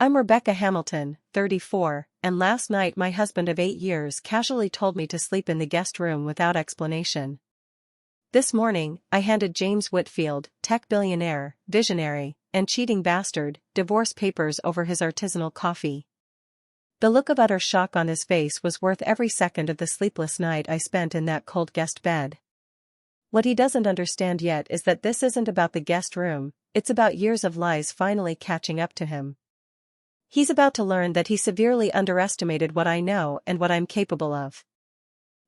I'm Rebecca Hamilton, 34, and last night my husband of 8 years casually told me to sleep in the guest room without explanation. This morning, I handed James Whitfield, tech billionaire, visionary, and cheating bastard, divorce papers over his artisanal coffee. The look of utter shock on his face was worth every second of the sleepless night I spent in that cold guest bed. What he doesn't understand yet is that this isn't about the guest room, it's about years of lies finally catching up to him. He's about to learn that he severely underestimated what I know and what I'm capable of.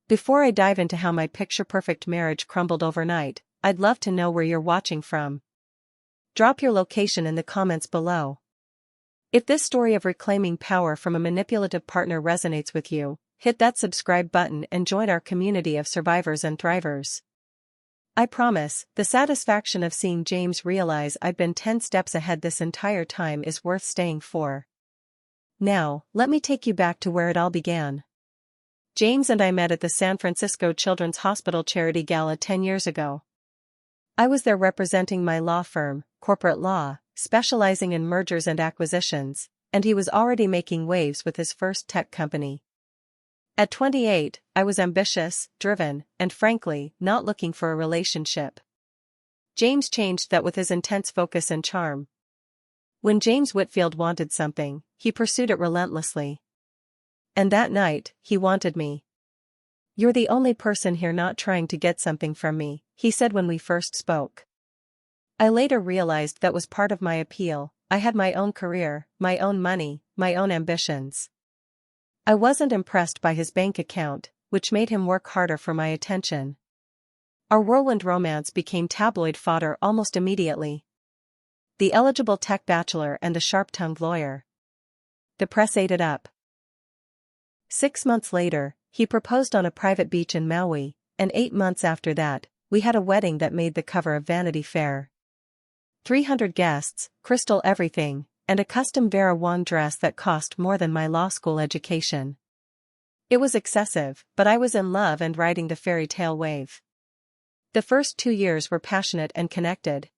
Before I dive into how my picture-perfect marriage crumbled overnight, I'd love to know where you're watching from. Drop your location in the comments below. If this story of reclaiming power from a manipulative partner resonates with you, hit that subscribe button and join our community of survivors and thrivers. I promise, the satisfaction of seeing James realize I've been 10 steps ahead this entire time is worth staying for. Now, let me take you back to where it all began. James and I met at the San Francisco Children's Hospital Charity Gala 10 years ago. I was there representing my law firm, Corporate Law, specializing in mergers and acquisitions, and he was already making waves with his first tech company. At 28, I was ambitious, driven, and frankly, not looking for a relationship. James changed that with his intense focus and charm. When James Whitfield wanted something, he pursued it relentlessly. And that night, he wanted me. "You're the only person here not trying to get something from me," he said when we first spoke. I later realized that was part of my appeal. I had my own career, my own money, my own ambitions. I wasn't impressed by his bank account, which made him work harder for my attention. Our whirlwind romance became tabloid fodder almost immediately. The eligible tech bachelor and the sharp-tongued lawyer. The press ate it up. 6 months later, he proposed on a private beach in Maui, and 8 months after that, we had a wedding that made the cover of Vanity Fair. 300 guests, crystal everything, and a custom Vera Wang dress that cost more than my law school education. It was excessive, but I was in love and riding the fairy tale wave. The first 2 years were passionate and connected.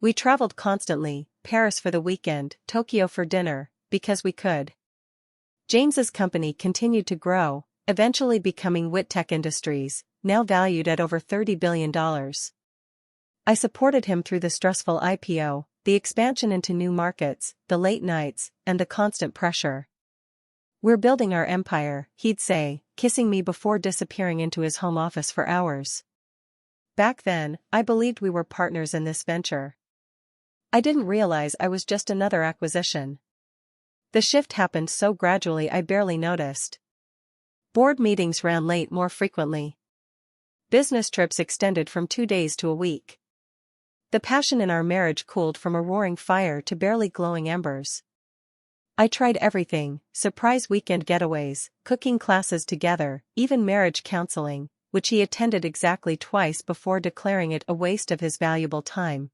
We traveled constantly, Paris for the weekend, Tokyo for dinner, because we could. James's company continued to grow, eventually becoming Wit Tech Industries, now valued at over $30 billion. I supported him through the stressful IPO, the expansion into new markets, the late nights, and the constant pressure. "We're building our empire," he'd say, kissing me before disappearing into his home office for hours. Back then, I believed we were partners in this venture. I didn't realize I was just another acquisition. The shift happened so gradually I barely noticed. Board meetings ran late more frequently. Business trips extended from 2 days to a week. The passion in our marriage cooled from a roaring fire to barely glowing embers. I tried everything: surprise weekend getaways, cooking classes together, even marriage counseling, which he attended exactly twice before declaring it a waste of his valuable time.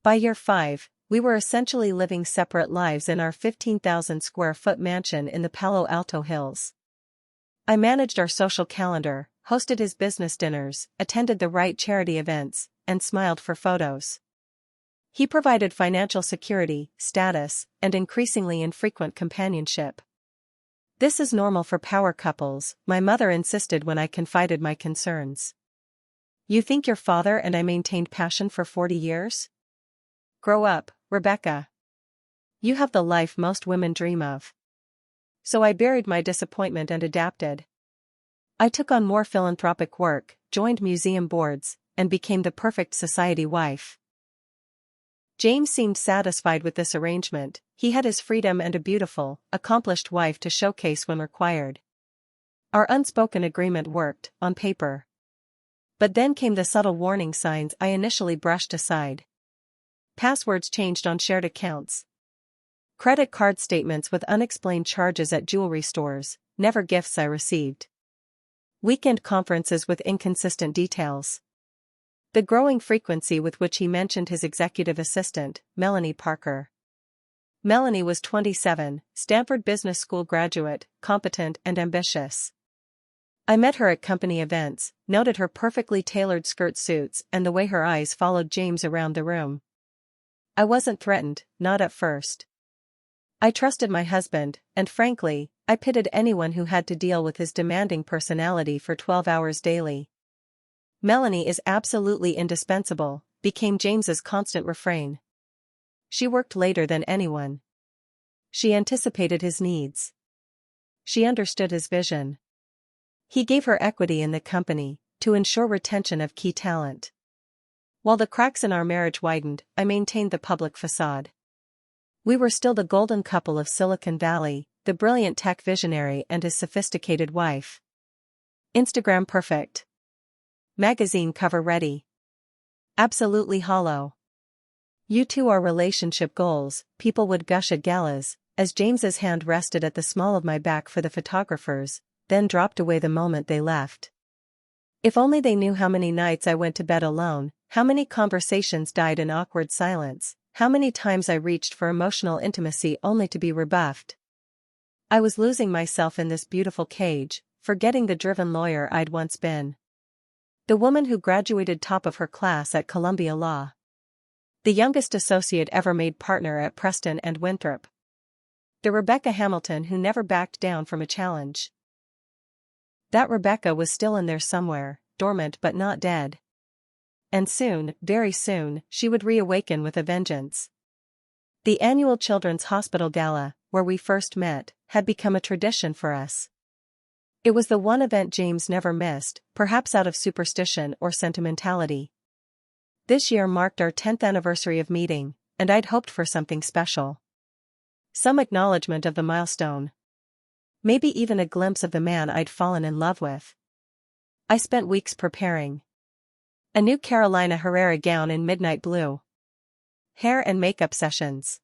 By year 5, we were essentially living separate lives in our 15,000 square foot mansion in the Palo Alto Hills. I managed our social calendar, hosted his business dinners, attended the right charity events, and smiled for photos. He provided financial security, status, and increasingly infrequent companionship. "This is normal for power couples," my mother insisted when I confided my concerns. "You think your father and I maintained passion for 40 years? Grow up, Rebecca. You have the life most women dream of." So I buried my disappointment and adapted. I took on more philanthropic work, joined museum boards, and became the perfect society wife. James seemed satisfied with this arrangement. He had his freedom and a beautiful, accomplished wife to showcase when required. Our unspoken agreement worked, on paper. But then came the subtle warning signs I initially brushed aside. Passwords changed on shared accounts. Credit card statements with unexplained charges at jewelry stores, never gifts I received. Weekend conferences with inconsistent details. The growing frequency with which he mentioned his executive assistant, Melanie Parker. Melanie was 27, Stanford Business School graduate, competent and ambitious. I met her at company events, noted her perfectly tailored skirt suits and the way her eyes followed James around the room. I wasn't threatened, not at first. I trusted my husband, and frankly, I pitied anyone who had to deal with his demanding personality for 12 hours daily. "Melanie is absolutely indispensable," became James's constant refrain. She worked later than anyone. She anticipated his needs. She understood his vision. He gave her equity in the company, to ensure retention of key talent. While the cracks in our marriage widened, I maintained the public facade. We were still the golden couple of Silicon Valley, the brilliant tech visionary and his sophisticated wife. Instagram perfect. Magazine cover ready. Absolutely hollow. "You two are relationship goals," people would gush at galas, as James's hand rested at the small of my back for the photographers, then dropped away the moment they left. If only they knew how many nights I went to bed alone, how many conversations died in awkward silence, how many times I reached for emotional intimacy only to be rebuffed. I was losing myself in this beautiful cage, forgetting the driven lawyer I'd once been. The woman who graduated top of her class at Columbia Law. The youngest associate ever made partner at Preston and Winthrop. The Rebecca Hamilton who never backed down from a challenge. That Rebecca was still in there somewhere, dormant but not dead. And soon, very soon, she would reawaken with a vengeance. The annual Children's Hospital Gala, where we first met, had become a tradition for us. It was the one event James never missed, perhaps out of superstition or sentimentality. This year marked our 10th anniversary of meeting, and I'd hoped for something special. Some acknowledgement of the milestone. Maybe even a glimpse of the man I'd fallen in love with. I spent weeks preparing. A new Carolina Herrera gown in midnight blue. Hair and makeup sessions.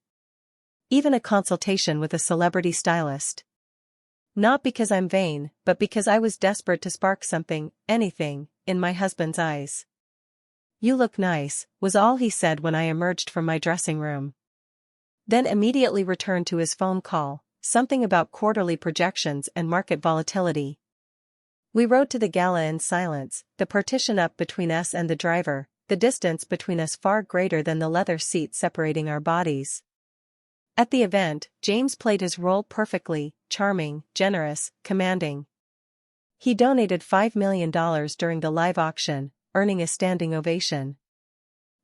Even a consultation with a celebrity stylist. Not because I'm vain, but because I was desperate to spark something, anything, in my husband's eyes. "You look nice," was all he said when I emerged from my dressing room. Then immediately returned to his phone call, something about quarterly projections and market volatility. We rode to the gala in silence, the partition up between us and the driver, the distance between us far greater than the leather seat separating our bodies. At the event, James played his role perfectly, charming, generous, commanding. He donated $5 million during the live auction, earning a standing ovation.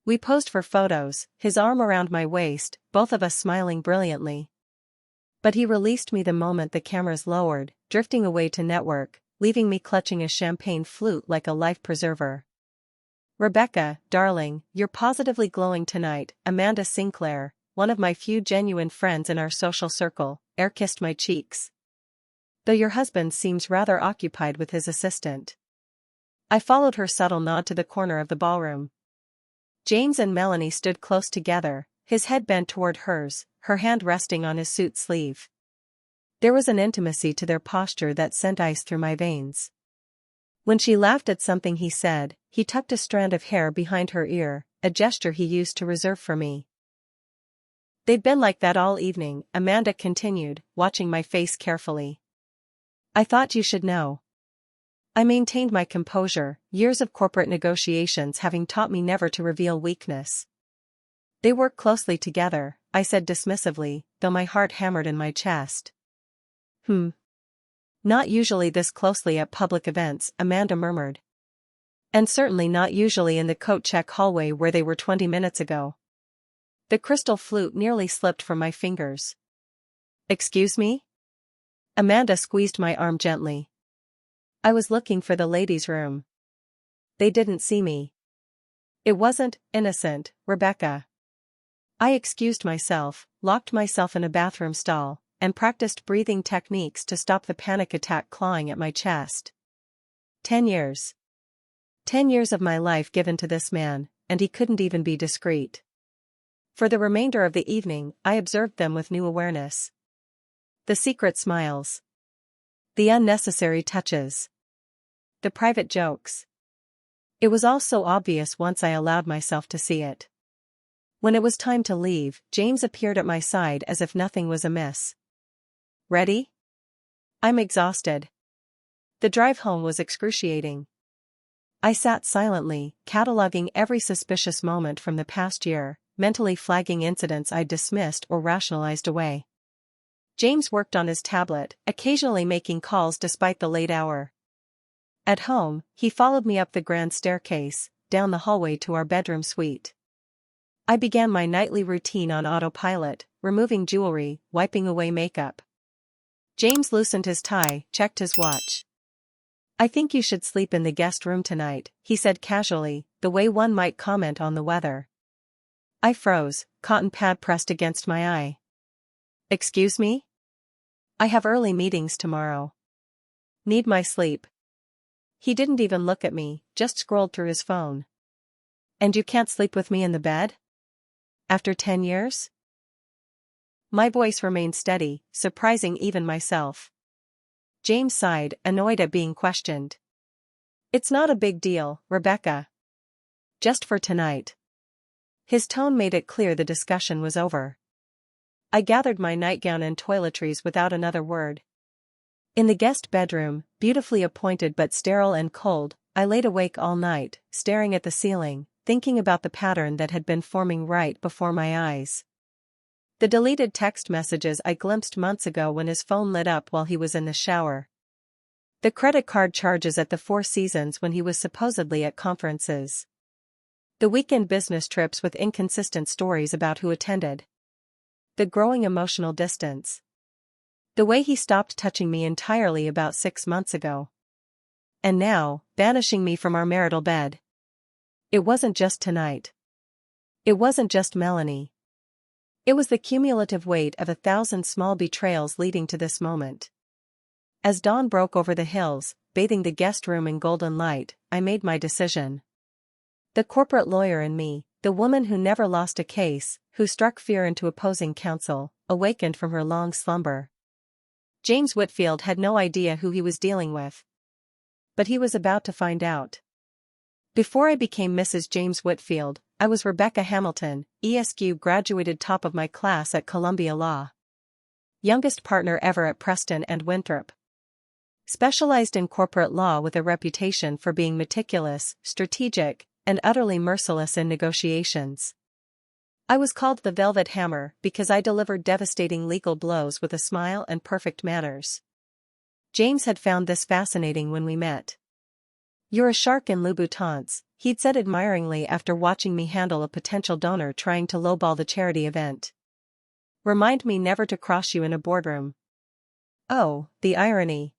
We posed for photos, his arm around my waist, both of us smiling brilliantly. But he released me the moment the cameras lowered, drifting away to network, leaving me clutching a champagne flute like a life preserver. "Rebecca, darling, you're positively glowing tonight," Amanda Sinclair, one of my few genuine friends in our social circle, air-kissed my cheeks. "Though your husband seems rather occupied with his assistant." I followed her subtle nod to the corner of the ballroom. James and Melanie stood close together, his head bent toward hers, her hand resting on his suit sleeve. There was an intimacy to their posture that sent ice through my veins. When she laughed at something he said, he tucked a strand of hair behind her ear, a gesture he used to reserve for me. "They'd been like that all evening," Amanda continued, watching my face carefully. "I thought you should know." I maintained my composure, years of corporate negotiations having taught me never to reveal weakness. "They work closely together," I said dismissively, though my heart hammered in my chest. Not usually this closely at public events," Amanda murmured. "And certainly not usually in the coat check hallway where they were 20 minutes ago." The crystal flute nearly slipped from my fingers. "Excuse me?" Amanda squeezed my arm gently. "I was looking for the ladies' room. They didn't see me." "It wasn't innocent, Rebecca." I excused myself, locked myself in a bathroom stall, and practiced breathing techniques to stop the panic attack clawing at my chest. 10 years. 10 years of my life given to this man, and he couldn't even be discreet. For the remainder of the evening, I observed them with new awareness. The secret smiles. The unnecessary touches. The private jokes. It was all so obvious once I allowed myself to see it. When it was time to leave, James appeared at my side as if nothing was amiss. "Ready?" "I'm exhausted." The drive home was excruciating. I sat silently, cataloging every suspicious moment from the past year, mentally flagging incidents I dismissed or rationalized away. James worked on his tablet, occasionally making calls despite the late hour. At home, he followed me up the grand staircase, down the hallway to our bedroom suite. I began my nightly routine on autopilot, removing jewelry, wiping away makeup. James loosened his tie, checked his watch. "I think you should sleep in the guest room tonight," he said casually, the way one might comment on the weather. I froze, cotton pad pressed against my eye. "Excuse me? I have early meetings tomorrow. Need my sleep." He didn't even look at me, just scrolled through his phone. "And you can't sleep with me in the bed? After 10 years? My voice remained steady, surprising even myself. James sighed, annoyed at being questioned. "It's not a big deal, Rebecca. Just for tonight." His tone made it clear the discussion was over. I gathered my nightgown and toiletries without another word. In the guest bedroom, beautifully appointed but sterile and cold, I laid awake all night, staring at the ceiling, thinking about the pattern that had been forming right before my eyes. The deleted text messages I glimpsed months ago when his phone lit up while he was in the shower. The credit card charges at the Four Seasons when he was supposedly at conferences. The weekend business trips with inconsistent stories about who attended. The growing emotional distance. The way he stopped touching me entirely about 6 months ago. And now, banishing me from our marital bed. It wasn't just tonight. It wasn't just Melanie. It was the cumulative weight of 1,000 small betrayals leading to this moment. As dawn broke over the hills, bathing the guest room in golden light, I made my decision. The corporate lawyer in me, the woman who never lost a case, who struck fear into opposing counsel, awakened from her long slumber. James Whitfield had no idea who he was dealing with. But he was about to find out. Before I became Mrs. James Whitfield, I was Rebecca Hamilton, ESQ graduated top of my class at Columbia Law. Youngest partner ever at Preston and Winthrop. Specialized in corporate law with a reputation for being meticulous, strategic, and utterly merciless in negotiations. I was called the Velvet Hammer because I delivered devastating legal blows with a smile and perfect manners. James had found this fascinating when we met. "You're a shark in Louboutins," he'd said admiringly after watching me handle a potential donor trying to lowball the charity event. "Remind me never to cross you in a boardroom." Oh, the irony.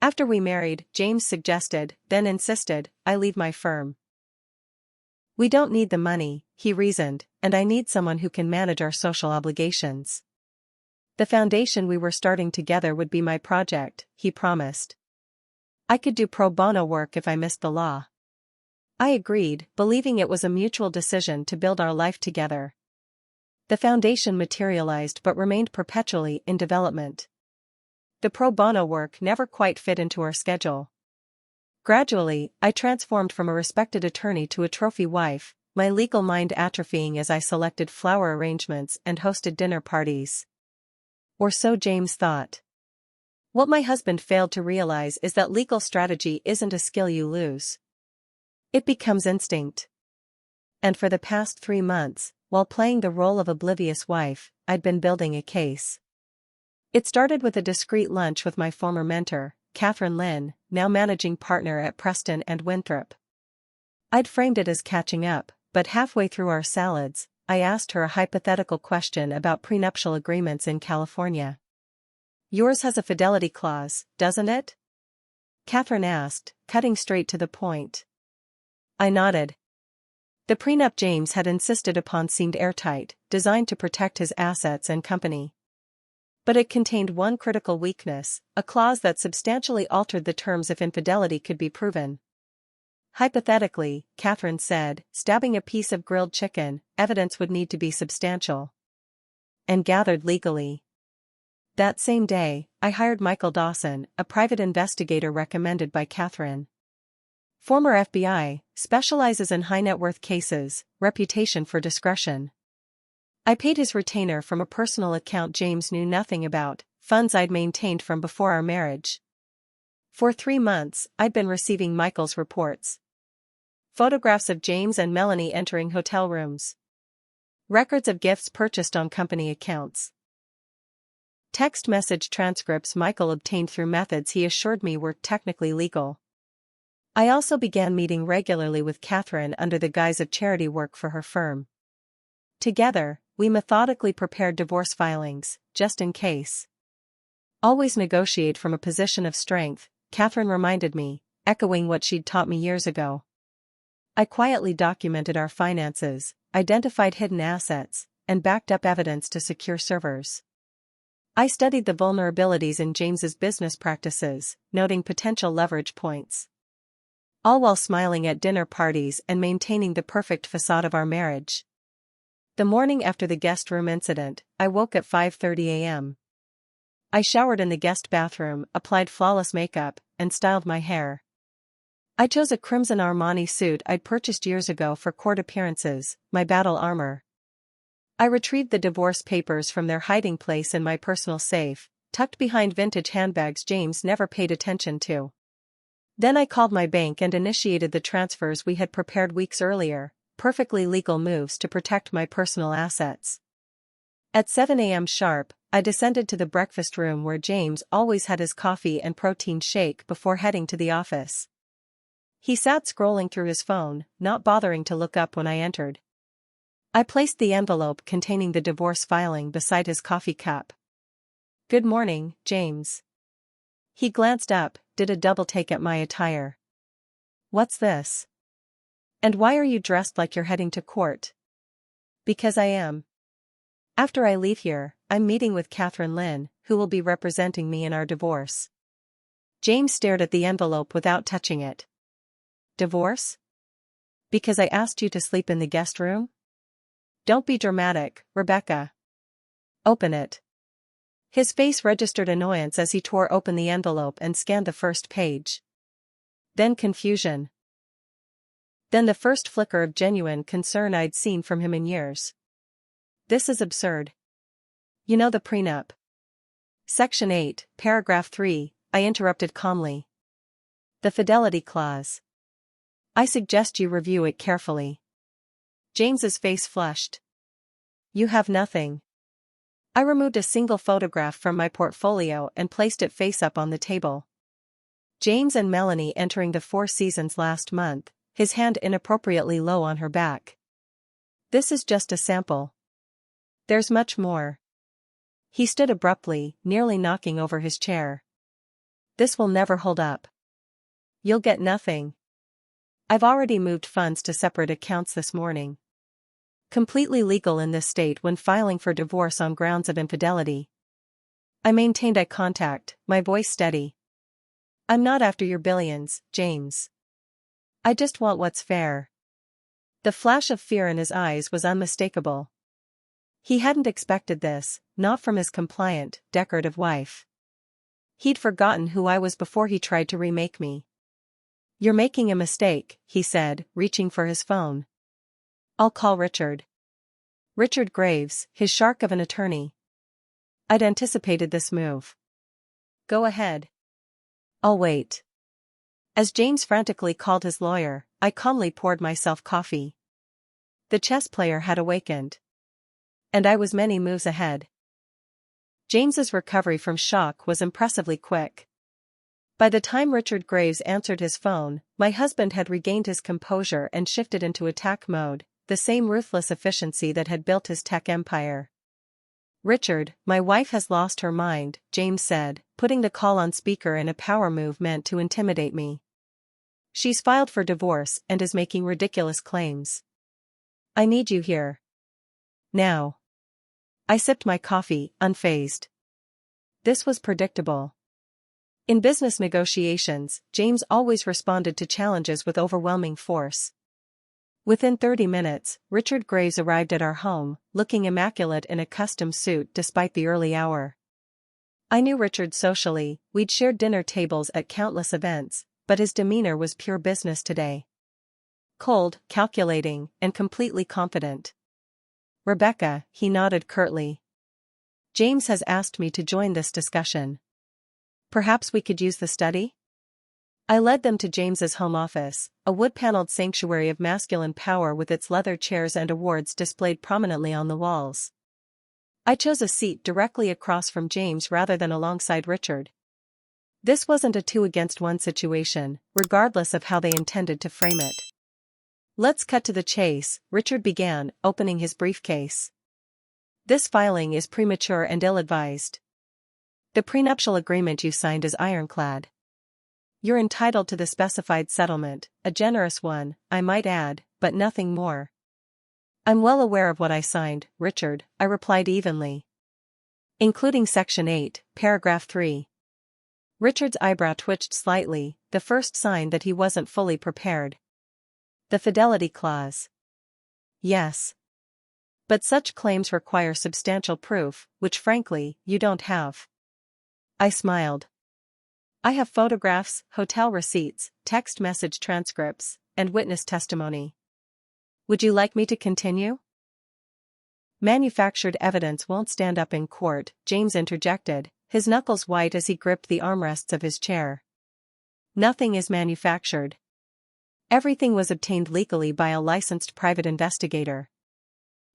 After we married, James suggested, then insisted, I leave my firm. "We don't need the money," he reasoned, "and I need someone who can manage our social obligations." The foundation we were starting together would be my project, he promised. I could do pro bono work if I missed the law. I agreed, believing it was a mutual decision to build our life together. The foundation materialized but remained perpetually in development. The pro bono work never quite fit into our schedule. Gradually, I transformed from a respected attorney to a trophy wife, my legal mind atrophying as I selected flower arrangements and hosted dinner parties. Or so James thought. What my husband failed to realize is that legal strategy isn't a skill you lose. It becomes instinct. And for the past 3 months, while playing the role of oblivious wife, I'd been building a case. It started with a discreet lunch with my former mentor, Catherine Lynn, now managing partner at Preston and Winthrop. I'd framed it as catching up, but halfway through our salads, I asked her a hypothetical question about prenuptial agreements in California. "Yours has a fidelity clause, doesn't it?" Catherine asked, cutting straight to the point. I nodded. The prenup James had insisted upon seemed airtight, designed to protect his assets and company. But it contained one critical weakness, a clause that substantially altered the terms if infidelity could be proven. Hypothetically, Catherine said, stabbing a piece of grilled chicken, evidence would need to be substantial. And gathered legally. That same day, I hired Michael Dawson, a private investigator recommended by Catherine. Former FBI, specializes in high-net-worth cases, reputation for discretion. I paid his retainer from a personal account James knew nothing about, funds I'd maintained from before our marriage. For 3 months, I'd been receiving Michael's reports. Photographs of James and Melanie entering hotel rooms. Records of gifts purchased on company accounts. Text message transcripts Michael obtained through methods he assured me were technically legal. I also began meeting regularly with Catherine under the guise of charity work for her firm. Together, we methodically prepared divorce filings, just in case. Always negotiate from a position of strength, Catherine reminded me, echoing what she'd taught me years ago. I quietly documented our finances, identified hidden assets, and backed up evidence to secure servers. I studied the vulnerabilities in James's business practices, noting potential leverage points. All while smiling at dinner parties and maintaining the perfect facade of our marriage. The morning after the guest room incident, I woke at 5:30 a.m. I showered in the guest bathroom, applied flawless makeup, and styled my hair. I chose a crimson Armani suit I'd purchased years ago for court appearances, my battle armor. I retrieved the divorce papers from their hiding place in my personal safe, tucked behind vintage handbags James never paid attention to. Then I called my bank and initiated the transfers we had prepared weeks earlier, perfectly legal moves to protect my personal assets. At 7 a.m. sharp, I descended to the breakfast room where James always had his coffee and protein shake before heading to the office. He sat scrolling through his phone, not bothering to look up when I entered. I placed the envelope containing the divorce filing beside his coffee cup. "Good morning, James." He glanced up, did a double take at my attire. "What's this? And why are you dressed like you're heading to court?" "Because I am. After I leave here, I'm meeting with Catherine Lynn, who will be representing me in our divorce." James stared at the envelope without touching it. "Divorce? Because I asked you to sleep in the guest room? Don't be dramatic, Rebecca. Open it." His face registered annoyance as he tore open the envelope and scanned the first page. Then confusion. Then the first flicker of genuine concern I'd seen from him in years. "This is absurd. You know the prenup." Section 8, paragraph 3, I interrupted calmly. "The fidelity clause. I suggest you review it carefully." James's face flushed. "You have nothing." I removed a single photograph from my portfolio and placed it face up on the table. James and Melanie entering the Four Seasons last month, his hand inappropriately low on her back. "This is just a sample. There's much more." He stood abruptly, nearly knocking over his chair. "This will never hold up. You'll get nothing. I've already moved funds to separate accounts this morning. Completely legal in this state when filing for divorce on grounds of infidelity." I maintained eye contact, my voice steady. "I'm not after your billions, James. I just want what's fair." The flash of fear in his eyes was unmistakable. He hadn't expected this, not from his compliant, decorative wife. He'd forgotten who I was before he tried to remake me. "You're making a mistake," he said, reaching for his phone. "I'll call Richard." Richard Graves, his shark of an attorney. I'd anticipated this move. "Go ahead. I'll wait." As James frantically called his lawyer, I calmly poured myself coffee. The chess player had awakened. And I was many moves ahead. James's recovery from shock was impressively quick. By the time Richard Graves answered his phone, my husband had regained his composure and shifted into attack mode, the same ruthless efficiency that had built his tech empire. "Richard, my wife has lost her mind," James said, putting the call on speaker in a power move meant to intimidate me. "She's filed for divorce and is making ridiculous claims. I need you here. Now." I sipped my coffee, unfazed. This was predictable. In business negotiations, James always responded to challenges with overwhelming force. Within 30 minutes, Richard Graves arrived at our home, looking immaculate in a custom suit despite the early hour. I knew Richard socially, we'd shared dinner tables at countless events, but his demeanor was pure business today. Cold, calculating, and completely confident. "Rebecca," he nodded curtly. "James has asked me to join this discussion. Perhaps we could use the study?" I led them to James's home office, a wood-paneled sanctuary of masculine power with its leather chairs and awards displayed prominently on the walls. I chose a seat directly across from James rather than alongside Richard. This wasn't a 2-against-1 situation, regardless of how they intended to frame it. "Let's cut to the chase," Richard began, opening his briefcase. "This filing is premature and ill-advised. The prenuptial agreement you signed is ironclad. You're entitled to the specified settlement, a generous one, I might add, but nothing more." "I'm well aware of what I signed, Richard," I replied evenly. "Including Section 8, Paragraph 3. Richard's eyebrow twitched slightly, the first sign that he wasn't fully prepared. "The fidelity clause." "Yes. But such claims require substantial proof, which frankly, you don't have." I smiled. "I have photographs, hotel receipts, text message transcripts, and witness testimony. Would you like me to continue?" "Manufactured evidence won't stand up in court," James interjected, his knuckles white as he gripped the armrests of his chair. "Nothing is manufactured. Everything was obtained legally by a licensed private investigator.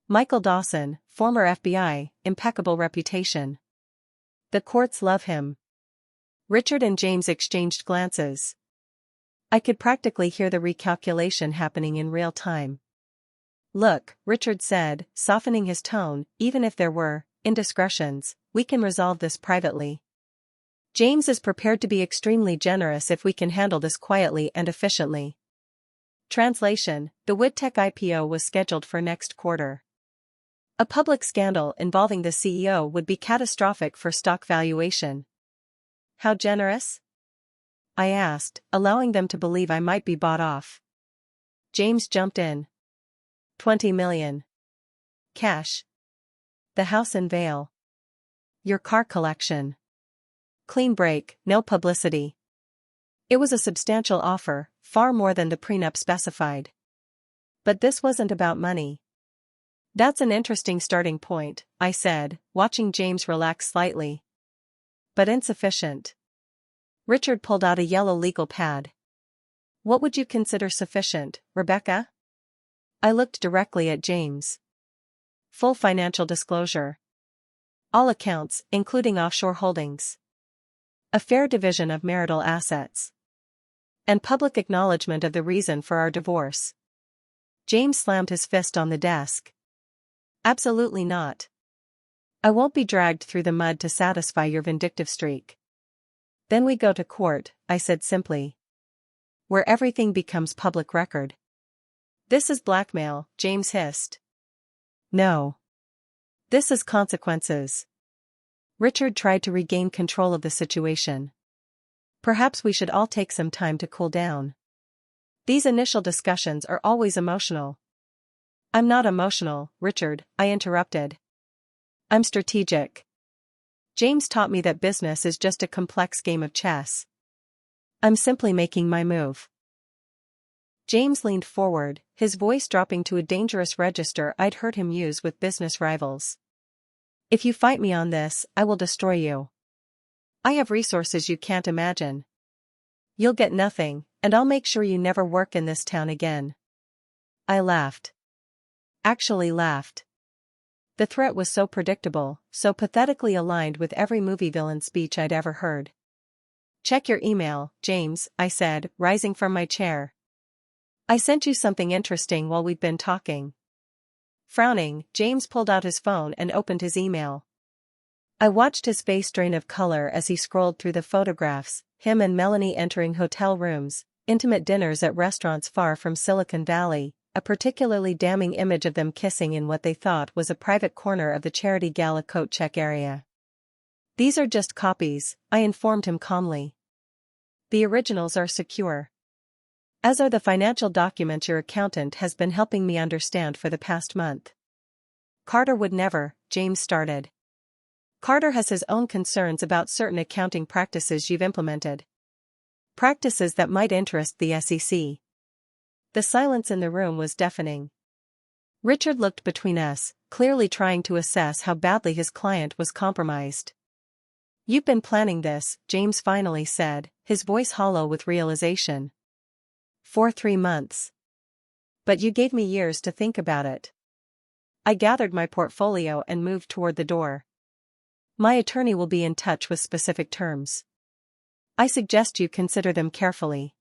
Michael Dawson, former FBI, impeccable reputation. The courts love him." Richard and James exchanged glances. I could practically hear the recalculation happening in real time. "Look," Richard said, softening his tone, "even if there were indiscretions, we can resolve this privately. James is prepared to be extremely generous if we can handle this quietly and efficiently." Translation: the Widtech IPO was scheduled for next quarter. A public scandal involving the CEO would be catastrophic for stock valuation. "How generous?" I asked, allowing them to believe I might be bought off. James jumped in. $20 million. Cash. The house in Vale. Your car collection. Clean break, no publicity. It was a substantial offer, far more than the prenup specified. But this wasn't about money. "That's an interesting starting point," I said, watching James relax slightly. "But insufficient." Richard pulled out a yellow legal pad. "What would you consider sufficient, Rebecca?" I looked directly at James. "Full financial disclosure. All accounts, including offshore holdings. A fair division of marital assets. And public acknowledgement of the reason for our divorce." James slammed his fist on the desk. "Absolutely not. I won't be dragged through the mud to satisfy your vindictive streak." "Then we go to court," I said simply. "Where everything becomes public record." "This is blackmail," James hissed. "No. This is consequences." Richard tried to regain control of the situation. "Perhaps we should all take some time to cool down. These initial discussions are always emotional." "I'm not emotional, Richard," I interrupted. "I'm strategic. James taught me that business is just a complex game of chess. I'm simply making my move." James leaned forward, his voice dropping to a dangerous register I'd heard him use with business rivals. "If you fight me on this, I will destroy you. I have resources you can't imagine. You'll get nothing, and I'll make sure you never work in this town again." I laughed. Actually laughed. The threat was so predictable, so pathetically aligned with every movie villain speech I'd ever heard. "Check your email, James," I said, rising from my chair. "I sent you something interesting while we'd been talking." Frowning, James pulled out his phone and opened his email. I watched his face drain of color as he scrolled through the photographs, him and Melanie entering hotel rooms, intimate dinners at restaurants far from Silicon Valley, a particularly damning image of them kissing in what they thought was a private corner of the charity gala coat check area. "These are just copies," I informed him calmly. "The originals are secure. As are the financial documents your accountant has been helping me understand for the past month." "Carter would never," James started. "Carter has his own concerns about certain accounting practices you've implemented. Practices that might interest the SEC." The silence in the room was deafening. Richard looked between us, clearly trying to assess how badly his client was compromised. "You've been planning this," James finally said, his voice hollow with realization. "For 3 months. But you gave me years to think about it." I gathered my portfolio and moved toward the door. My attorney will be in touch with specific terms. I suggest you consider them carefully.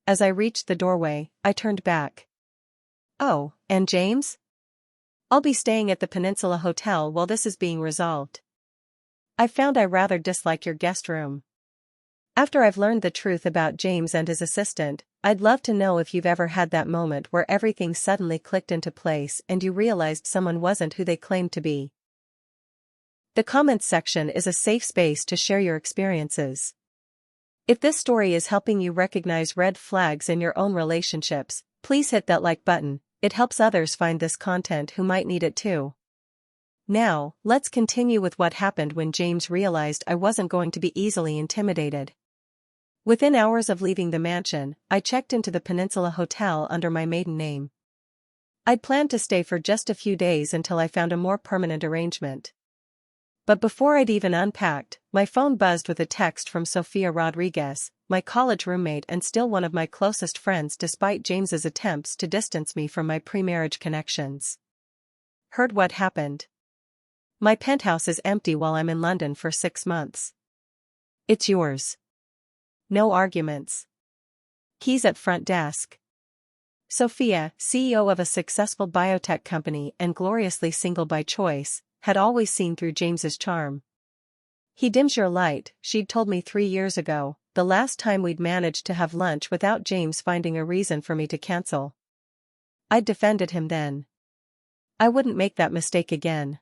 As I reached the doorway, I turned back. Oh, and James? I'll be staying at the Peninsula Hotel while this is being resolved. I've found I rather dislike your guest room. After I've learned the truth about James and his assistant, I'd love to know if you've ever had that moment where everything suddenly clicked into place and you realized someone wasn't who they claimed to be. The comments section is a safe space to share your experiences. If this story is helping you recognize red flags in your own relationships, please hit that like button. It helps others find this content who might need it too. Now, let's continue with what happened when James realized I wasn't going to be easily intimidated. Within hours of leaving the mansion, I checked into the Peninsula Hotel under my maiden name. I'd planned to stay for just a few days until I found a more permanent arrangement. But before I'd even unpacked, my phone buzzed with a text from Sofia Rodriguez, my college roommate and still one of my closest friends despite James's attempts to distance me from my pre-marriage connections. Heard what happened? My penthouse is empty while I'm in London for 6 months. It's yours. No arguments. Keys at front desk. Sofia, CEO of a successful biotech company and gloriously single by choice, had always seen through James's charm. He dims your light, she'd told me 3 years ago, the last time we'd managed to have lunch without James finding a reason for me to cancel. I'd defended him then. I wouldn't make that mistake again.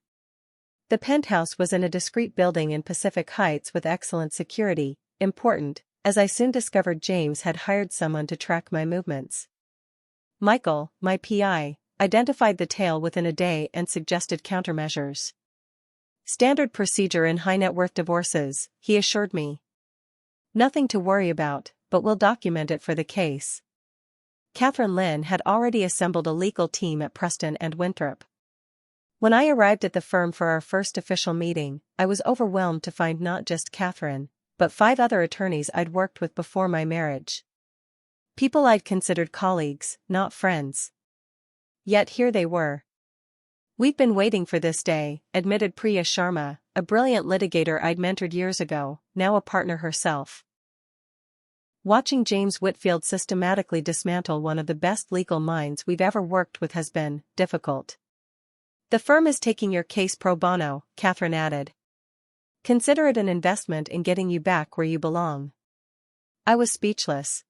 The penthouse was in a discreet building in Pacific Heights with excellent security, important, as I soon discovered James had hired someone to track my movements. Michael, my PI, identified the tale within a day and suggested countermeasures. Standard procedure in high-net-worth divorces, he assured me. Nothing to worry about, but we'll document it for the case. Catherine Lynn had already assembled a legal team at Preston and Winthrop. When I arrived at the firm for our first official meeting, I was overwhelmed to find not just Catherine, but 5 other attorneys I'd worked with before my marriage. People I'd considered colleagues, not friends. Yet here they were. "We've been waiting for this day," admitted Priya Sharma, a brilliant litigator I'd mentored years ago, now a partner herself. Watching James Whitfield systematically dismantle one of the best legal minds we've ever worked with has been difficult. "The firm is taking your case pro bono," Catherine added. "Consider it an investment in getting you back where you belong." I was speechless.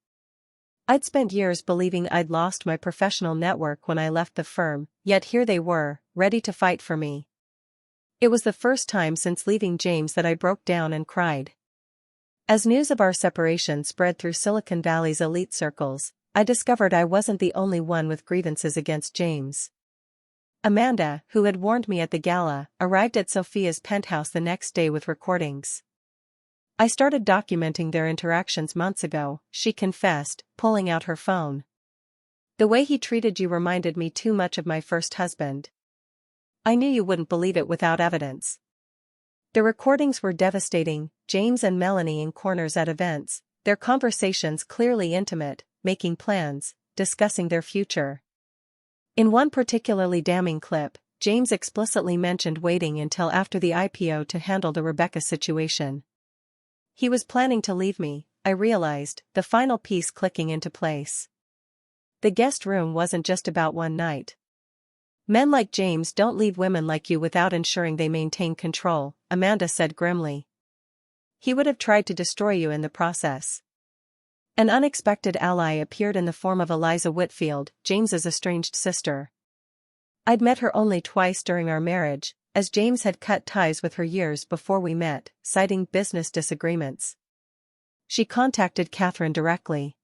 I'd spent years believing I'd lost my professional network when I left the firm, yet here they were, ready to fight for me. It was the first time since leaving James that I broke down and cried. As news of our separation spread through Silicon Valley's elite circles, I discovered I wasn't the only one with grievances against James. Amanda, who had warned me at the gala, arrived at Sophia's penthouse the next day with recordings. "I started documenting their interactions months ago," she confessed, pulling out her phone. "The way he treated you reminded me too much of my first husband. I knew you wouldn't believe it without evidence." The recordings were devastating, James and Melanie in corners at events, their conversations clearly intimate, making plans, discussing their future. In one particularly damning clip, James explicitly mentioned waiting until after the IPO to handle the Rebecca situation. He was planning to leave me, I realized, the final piece clicking into place. The guest room wasn't just about one night. "Men like James don't leave women like you without ensuring they maintain control," Amanda said grimly. "He would have tried to destroy you in the process." An unexpected ally appeared in the form of Eliza Whitfield, James's estranged sister. I'd met her only twice during our marriage, as James had cut ties with her years before we met, citing business disagreements. She contacted Catherine directly.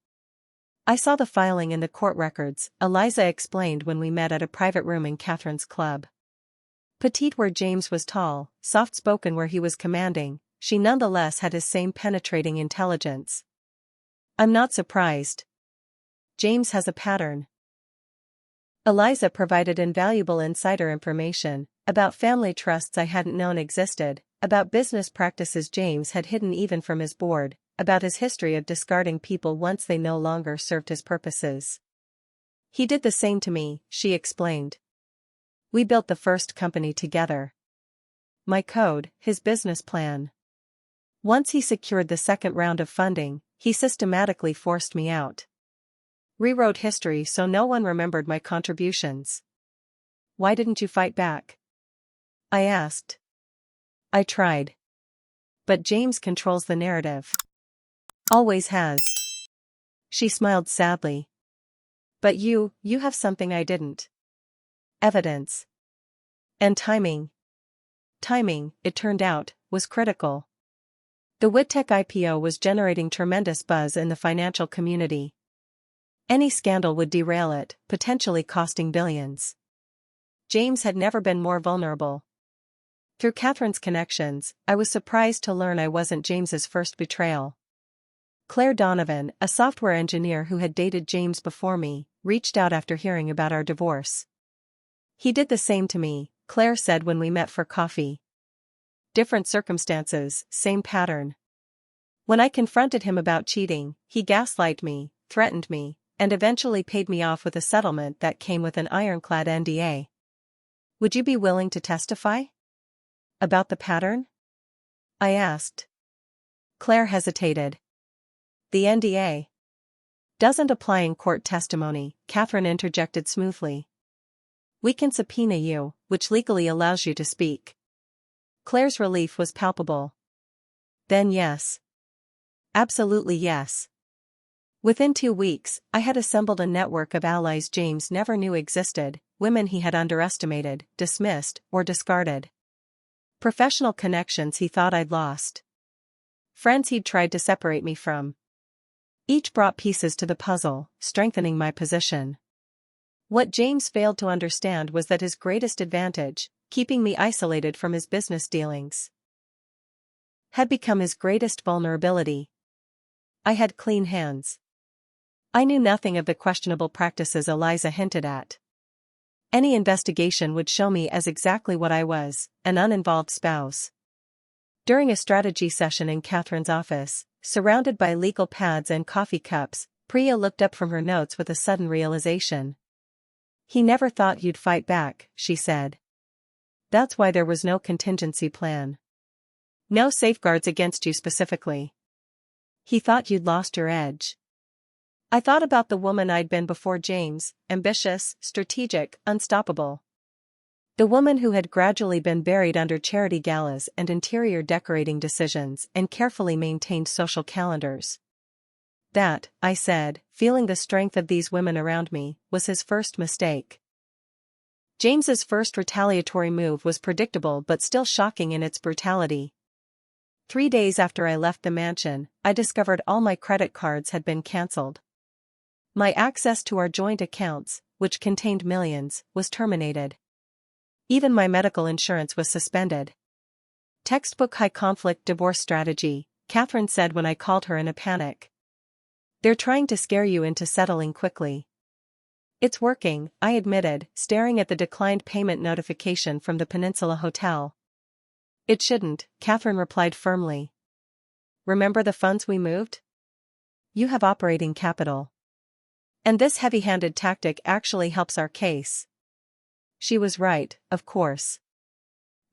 "I saw the filing in the court records," Eliza explained when we met at a private room in Catherine's club. Petite where James was tall, soft-spoken where he was commanding, she nonetheless had his same penetrating intelligence. "I'm not surprised. James has a pattern." Eliza provided invaluable insider information about family trusts I hadn't known existed, about business practices James had hidden even from his board, about his history of discarding people once they no longer served his purposes. "He did the same to me," she explained. We built the first company together. My code, his business plan. Once he secured the second round of funding, he systematically forced me out. Rewrote history so no one remembered my contributions. Why didn't you fight back? I asked. I tried. But James controls the narrative. Always has. She smiled sadly. But you have something I didn't. Evidence. And timing. Timing, it turned out, was critical. The WITTEC IPO was generating tremendous buzz in the financial community. Any scandal would derail it, potentially costing billions. James had never been more vulnerable. Through Catherine's connections, I was surprised to learn I wasn't James's first betrayal. Claire Donovan, a software engineer who had dated James before me, reached out after hearing about our divorce. He did the same to me, Claire said when we met for coffee. Different circumstances, same pattern. When I confronted him about cheating, he gaslighted me, threatened me, and eventually paid me off with a settlement that came with an ironclad NDA. Would you be willing to testify? About the pattern? I asked. Claire hesitated. The NDA doesn't apply in court testimony, Catherine interjected smoothly. We can subpoena you, which legally allows you to speak. Claire's relief was palpable. Then yes. Absolutely yes. Within 2 weeks, I had assembled a network of allies James never knew existed, women he had underestimated, dismissed, or discarded. Professional connections he thought I'd lost. Friends he'd tried to separate me from. Each brought pieces to the puzzle, strengthening my position. What James failed to understand was that his greatest advantage, keeping me isolated from his business dealings, had become his greatest vulnerability. I had clean hands. I knew nothing of the questionable practices Eliza hinted at. Any investigation would show me as exactly what I was, an uninvolved spouse. During a strategy session in Catherine's office, surrounded by legal pads and coffee cups, Priya looked up from her notes with a sudden realization. He never thought you'd fight back, she said. That's why there was no contingency plan. No safeguards against you specifically. He thought you'd lost your edge. I thought about the woman I'd been before James, ambitious, strategic, unstoppable. The woman who had gradually been buried under charity galas and interior decorating decisions and carefully maintained social calendars. That, I said, feeling the strength of these women around me, was his first mistake. James's first retaliatory move was predictable but still shocking in its brutality. 3 days after I left the mansion, I discovered all my credit cards had been cancelled. My access to our joint accounts, which contained millions, was terminated. Even my medical insurance was suspended. Textbook high-conflict divorce strategy, Catherine said when I called her in a panic. They're trying to scare you into settling quickly. It's working, I admitted, staring at the declined payment notification from the Peninsula Hotel. It shouldn't, Catherine replied firmly. Remember the funds we moved? You have operating capital. And this heavy-handed tactic actually helps our case. She was right, of course.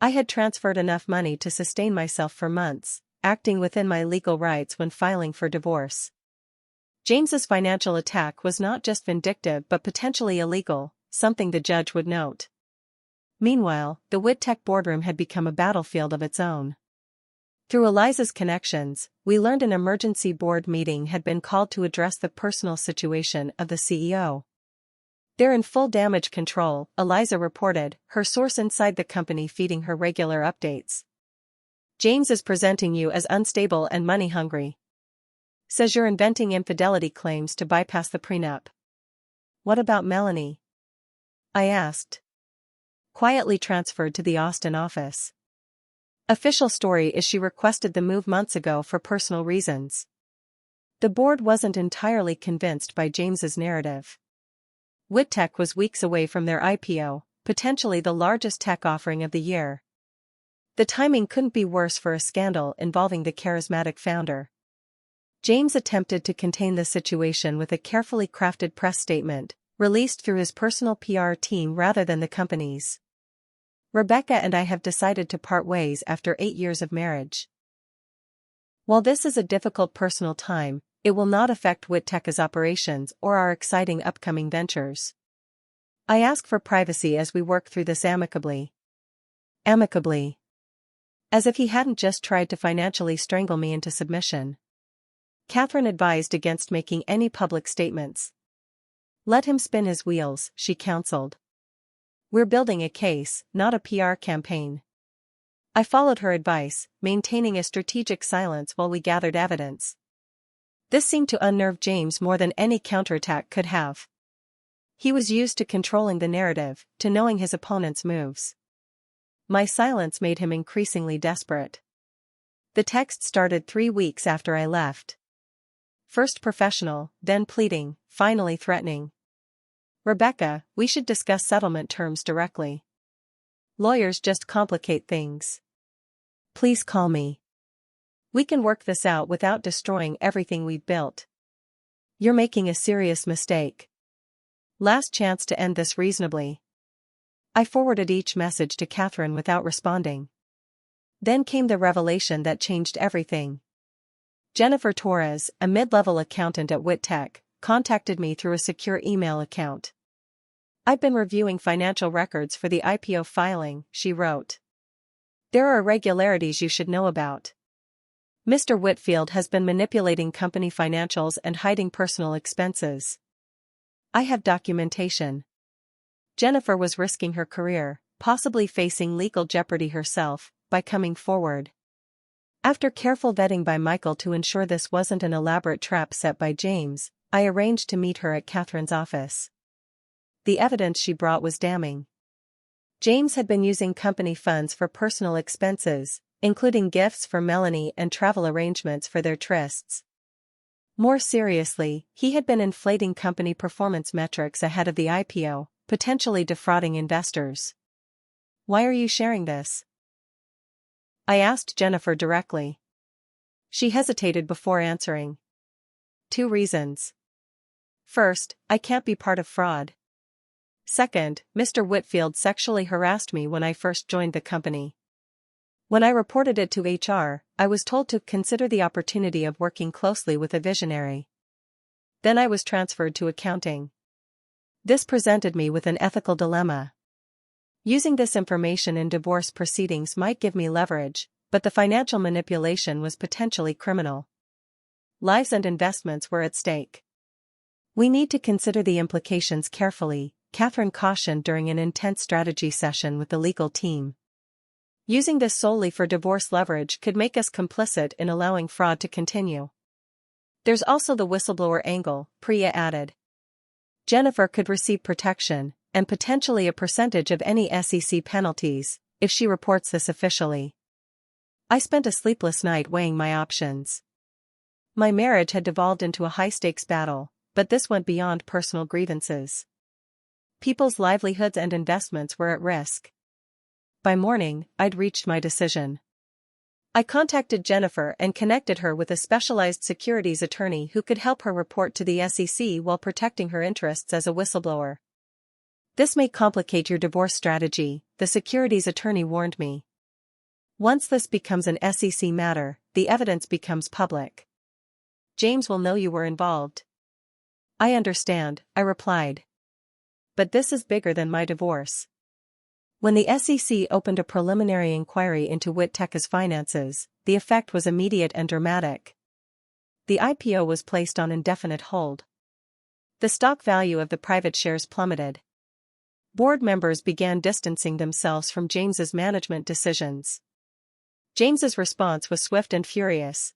I had transferred enough money to sustain myself for months, acting within my legal rights when filing for divorce. James's financial attack was not just vindictive but potentially illegal, something the judge would note. Meanwhile, the WITTEC boardroom had become a battlefield of its own. Through Eliza's connections, we learned an emergency board meeting had been called to address the personal situation of the CEO. They're in full damage control, Eliza reported, her source inside the company feeding her regular updates. James is presenting you as unstable and money-hungry. Says you're inventing infidelity claims to bypass the prenup. What about Melanie? I asked. Quietly transferred to the Austin office. Official story is she requested the move months ago for personal reasons. The board wasn't entirely convinced by James's narrative. WITTEC was weeks away from their IPO, potentially the largest tech offering of the year. The timing couldn't be worse for a scandal involving the charismatic founder. James attempted to contain the situation with a carefully crafted press statement, released through his personal PR team rather than the company's. Rebecca and I have decided to part ways after 8 years of marriage. While this is a difficult personal time, it will not affect Whittaker's operations or our exciting upcoming ventures. I ask for privacy as we work through this amicably. Amicably. As if he hadn't just tried to financially strangle me into submission. Catherine advised against making any public statements. Let him spin his wheels, she counseled. We're building a case, not a PR campaign. I followed her advice, maintaining a strategic silence while we gathered evidence. This seemed to unnerve James more than any counterattack could have. He was used to controlling the narrative, to knowing his opponent's moves. My silence made him increasingly desperate. The text started 3 weeks after I left. First professional, then pleading, finally threatening. Rebecca, we should discuss settlement terms directly. Lawyers just complicate things. Please call me. We can work this out without destroying everything we've built. You're making a serious mistake. Last chance to end this reasonably. I forwarded each message to Catherine without responding. Then came the revelation that changed everything. Jennifer Torres, a mid-level accountant at Whittaker, contacted me through a secure email account. I've been reviewing financial records for the IPO filing, she wrote. There are irregularities you should know about. Mr. Whitfield has been manipulating company financials and hiding personal expenses. I have documentation. Jennifer was risking her career, possibly facing legal jeopardy herself, by coming forward. After careful vetting by Michael to ensure this wasn't an elaborate trap set by James, I arranged to meet her at Catherine's office. The evidence she brought was damning. James had been using company funds for personal expenses, including gifts for Melanie and travel arrangements for their trysts. More seriously, he had been inflating company performance metrics ahead of the IPO, potentially defrauding investors. Why are you sharing this? I asked Jennifer directly. She hesitated before answering. 2 reasons. First, I can't be part of fraud. Second, Mr. Whitfield sexually harassed me when I first joined the company. When I reported it to HR, I was told to consider the opportunity of working closely with a visionary. Then I was transferred to accounting. This presented me with an ethical dilemma. Using this information in divorce proceedings might give me leverage, but the financial manipulation was potentially criminal. Lives and investments were at stake. We need to consider the implications carefully, Catherine cautioned during an intense strategy session with the legal team. Using this solely for divorce leverage could make us complicit in allowing fraud to continue. There's also the whistleblower angle, Priya added. Jennifer could receive protection, and potentially a percentage of any SEC penalties, if she reports this officially. I spent a sleepless night weighing my options. My marriage had devolved into a high-stakes battle, but this went beyond personal grievances. People's livelihoods and investments were at risk. By morning, I'd reached my decision. I contacted Jennifer and connected her with a specialized securities attorney who could help her report to the SEC while protecting her interests as a whistleblower. This may complicate your divorce strategy, the securities attorney warned me. Once this becomes an SEC matter, the evidence becomes public. James will know you were involved. I understand, I replied. But this is bigger than my divorce. When the SEC opened a preliminary inquiry into Whittaker's finances, the effect was immediate and dramatic. The IPO was placed on indefinite hold. The stock value of the private shares plummeted. Board members began distancing themselves from James's management decisions. James's response was swift and furious.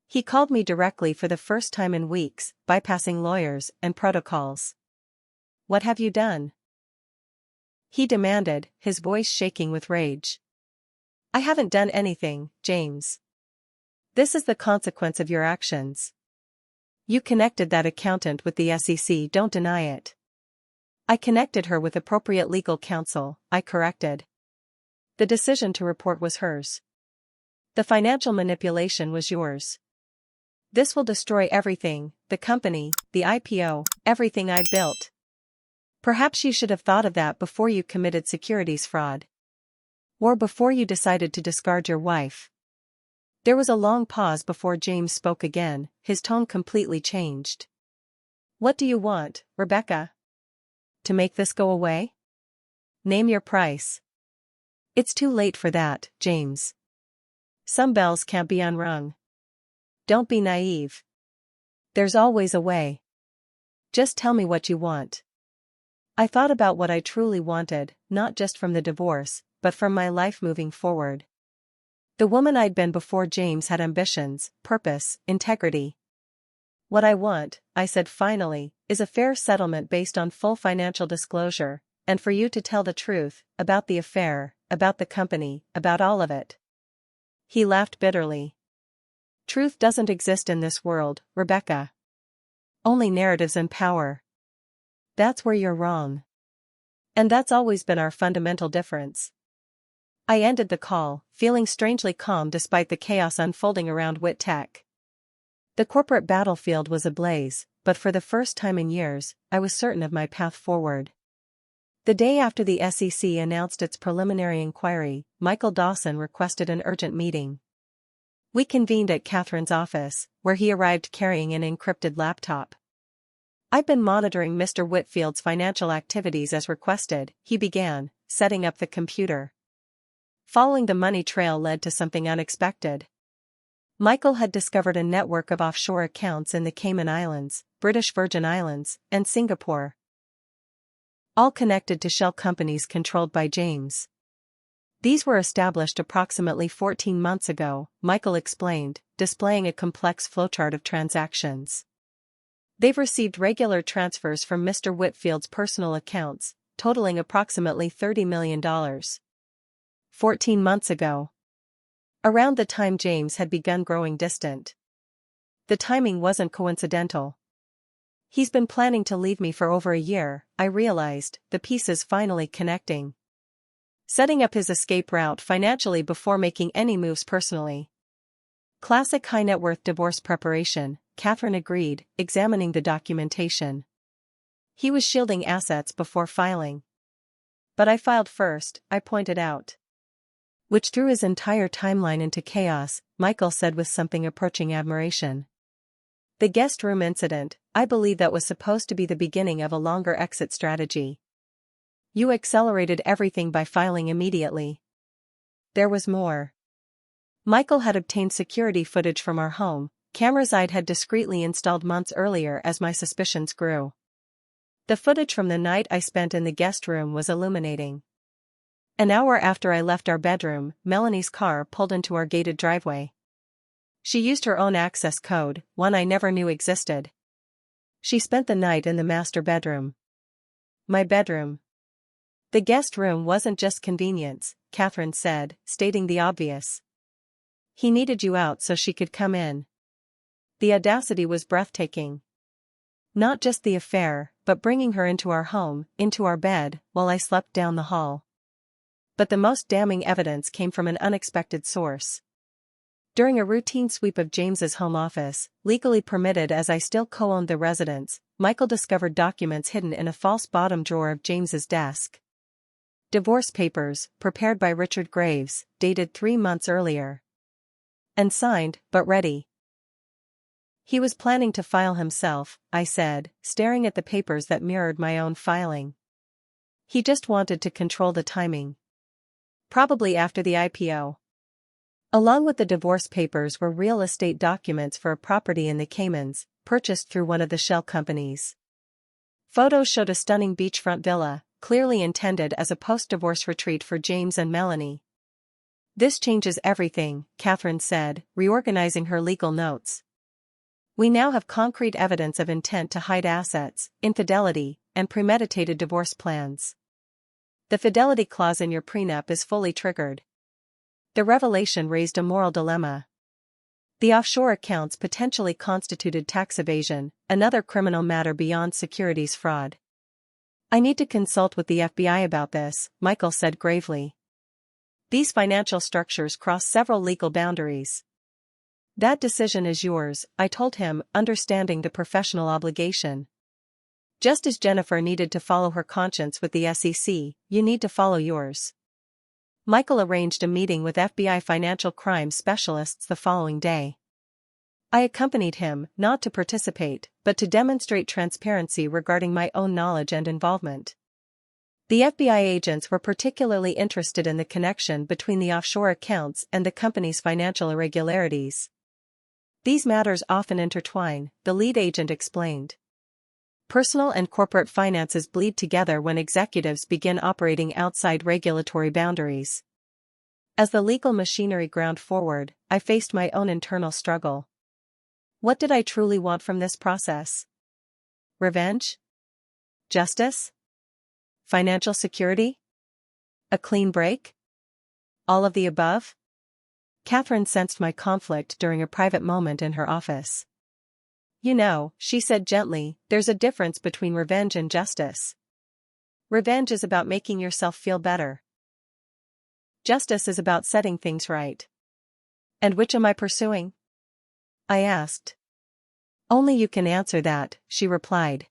He called me directly for the first time in weeks, bypassing lawyers and protocols. What have you done? He demanded, his voice shaking with rage. I haven't done anything, James. This is the consequence of your actions. You connected that accountant with the SEC, don't deny it. I connected her with appropriate legal counsel, I corrected. The decision to report was hers. The financial manipulation was yours. This will destroy everything, the company, the IPO, everything I built. Perhaps you should have thought of that before you committed securities fraud. Or before you decided to discard your wife? There was a long pause before James spoke again, his tone completely changed. What do you want, Rebecca? To make this go away? Name your price. It's too late for that, James. Some bells can't be unrung. Don't be naive. There's always a way. Just tell me what you want. I thought about what I truly wanted, not just from the divorce, but from my life moving forward. The woman I'd been before James had ambitions, purpose, integrity. What I want, I said finally, is a fair settlement based on full financial disclosure, and for you to tell the truth, about the affair, about the company, about all of it. He laughed bitterly. Truth doesn't exist in this world, Rebecca. Only narratives and power. That's where you're wrong. And that's always been our fundamental difference. I ended the call, feeling strangely calm despite the chaos unfolding around WIT-Tech. The corporate battlefield was ablaze, but for the first time in years, I was certain of my path forward. The day after the SEC announced its preliminary inquiry, Michael Dawson requested an urgent meeting. We convened at Catherine's office, where he arrived carrying an encrypted laptop. I've been monitoring Mr. Whitfield's financial activities as requested, he began, setting up the computer. Following the money trail led to something unexpected. Michael had discovered a network of offshore accounts in the Cayman Islands, British Virgin Islands, and Singapore. All connected to shell companies controlled by James. These were established approximately 14 months ago, Michael explained, displaying a complex flowchart of transactions. They've received regular transfers from Mr. Whitfield's personal accounts, totaling approximately $30 million. 14 months ago. Around the time James had begun growing distant. The timing wasn't coincidental. He's been planning to leave me for over a year, I realized, the pieces finally connecting. Setting up his escape route financially before making any moves personally. Classic high net worth divorce preparation, Catherine agreed, examining the documentation. He was shielding assets before filing. But I filed first, I pointed out. Which threw his entire timeline into chaos, Michael said with something approaching admiration. The guest room incident, I believe that was supposed to be the beginning of a longer exit strategy. You accelerated everything by filing immediately. There was more. Michael had obtained security footage from our home, cameras I'd had discreetly installed months earlier as my suspicions grew. The footage from the night I spent in the guest room was illuminating. An hour after I left our bedroom, Melanie's car pulled into our gated driveway. She used her own access code, one I never knew existed. She spent the night in the master bedroom. My bedroom. The guest room wasn't just convenience, Catherine said, stating the obvious. He needed you out so she could come in. The audacity was breathtaking. Not just the affair, but bringing her into our home, into our bed, while I slept down the hall. But the most damning evidence came from an unexpected source. During a routine sweep of James's home office, legally permitted as I still co-owned the residence, Michael discovered documents hidden in a false bottom drawer of James's desk. Divorce papers, prepared by Richard Graves, dated 3 months earlier. And signed, but ready. He was planning to file himself, I said, staring at the papers that mirrored my own filing. He just wanted to control the timing. Probably after the IPO. Along with the divorce papers were real estate documents for a property in the Caymans, purchased through one of the shell companies. Photos showed a stunning beachfront villa, clearly intended as a post-divorce retreat for James and Melanie. This changes everything, Catherine said, reorganizing her legal notes. We now have concrete evidence of intent to hide assets, infidelity, and premeditated divorce plans. The fidelity clause in your prenup is fully triggered. The revelation raised a moral dilemma. The offshore accounts potentially constituted tax evasion, another criminal matter beyond securities fraud. I need to consult with the FBI about this, Michael said gravely. These financial structures cross several legal boundaries. That decision is yours, I told him, understanding the professional obligation. Just as Jennifer needed to follow her conscience with the SEC, you need to follow yours. Michael arranged a meeting with FBI financial crime specialists the following day. I accompanied him, not to participate, but to demonstrate transparency regarding my own knowledge and involvement. The FBI agents were particularly interested in the connection between the offshore accounts and the company's financial irregularities. These matters often intertwine, the lead agent explained. Personal and corporate finances bleed together when executives begin operating outside regulatory boundaries. As the legal machinery ground forward, I faced my own internal struggle. What did I truly want from this process? Revenge? Justice? Financial security? A clean break? All of the above? Catherine sensed my conflict during a private moment in her office. You know, she said gently, there's a difference between revenge and justice. Revenge is about making yourself feel better. Justice is about setting things right. And which am I pursuing? I asked. Only you can answer that, she replied.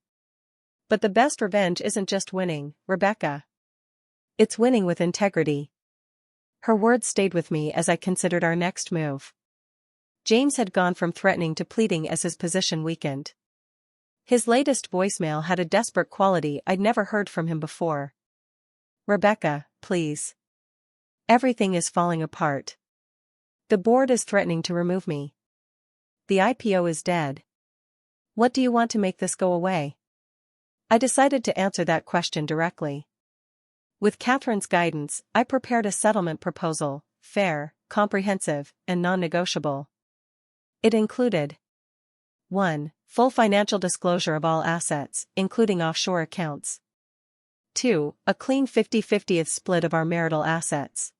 But the best revenge isn't just winning, Rebecca. It's winning with integrity. Her words stayed with me as I considered our next move. James had gone from threatening to pleading as his position weakened. His latest voicemail had a desperate quality I'd never heard from him before. Rebecca, please. Everything is falling apart. The board is threatening to remove me. The IPO is dead. What do you want to make this go away? I decided to answer that question directly. With Catherine's guidance, I prepared a settlement proposal, fair, comprehensive, and non-negotiable. It included 1. Full financial disclosure of all assets, including offshore accounts. 2. A clean 50-50th split of our marital assets.